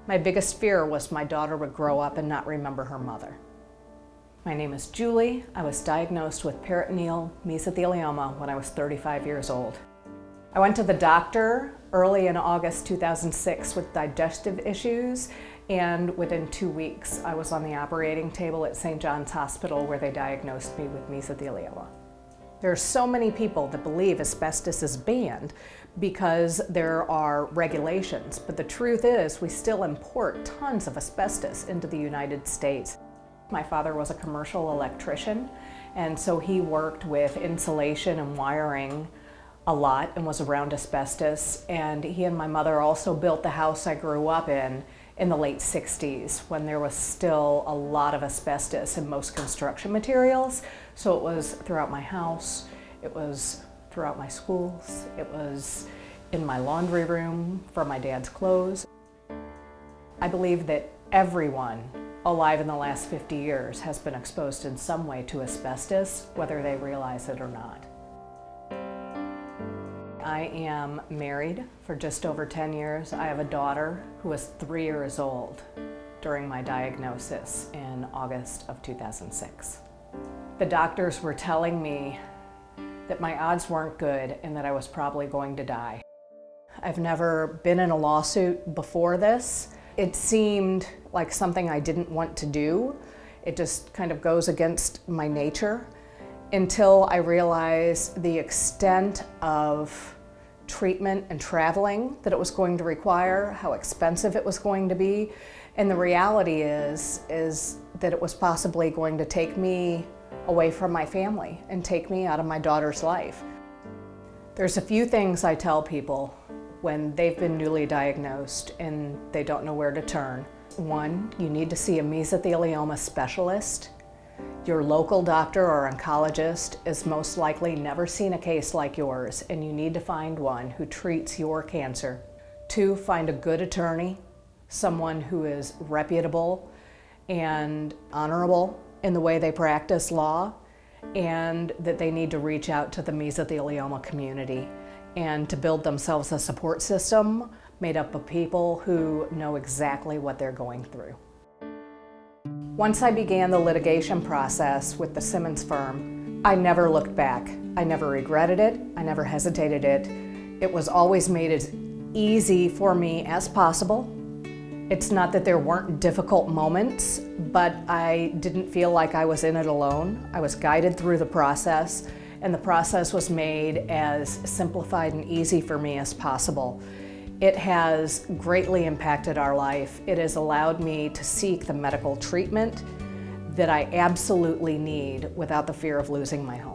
My biggest fear was my daughter would grow up and not remember her mother. My name is Julie. I was diagnosed with peritoneal mesothelioma when I was 35 years old. I went to the doctor early in August 2006 with digestive issues, and within 2 weeks I was on the operating table at St. John's Hospital where they diagnosed me with mesothelioma. There are so many people that believe asbestos is banned because there are regulations, but the truth is we still import tons of asbestos into the United States. My father was a commercial electrician, and so he worked with insulation and wiring a lot and was around asbestos, and he and my mother also built the house I grew up in the late 60s when there was still a lot of asbestos in most construction materials. So it was throughout my house, it was throughout my schools, it was in my laundry room for my dad's clothes. I believe that everyone alive in the last 50 years has been exposed in some way to asbestos, whether they realize it or not. I am married for just over 10 years. I have a daughter who was 3 years old during my diagnosis in August of 2006. The doctors were telling me that my odds weren't good and that I was probably going to die. I've never been in a lawsuit before this. It seemed like something I didn't want to do. It just kind of goes against my nature until I realized the extent of treatment and traveling that it was going to require, how expensive it was going to be, and the reality is that it was possibly going to take me away from my family and take me out of my daughter's life. There's a few things I tell people when they've been newly diagnosed and they don't know where to turn. One, you need to see a mesothelioma specialist. Your local doctor or oncologist is most likely never seen a case like yours, and you need to find one who treats your cancer. Two, find a good attorney, someone who is reputable and honorable in the way they practice law, and that they need to reach out to the mesothelioma community and to build themselves a support system made up of people who know exactly what they're going through. Once I began the litigation process with the Simmons firm, I never looked back. I never regretted it. I never hesitated it. It was always made as easy for me as possible. It's not that there weren't difficult moments, but I didn't feel like I was in it alone. I was guided through the process, and the process was made as simplified and easy for me as possible. It has greatly impacted our life. It has allowed me to seek the medical treatment that I absolutely need without the fear of losing my home.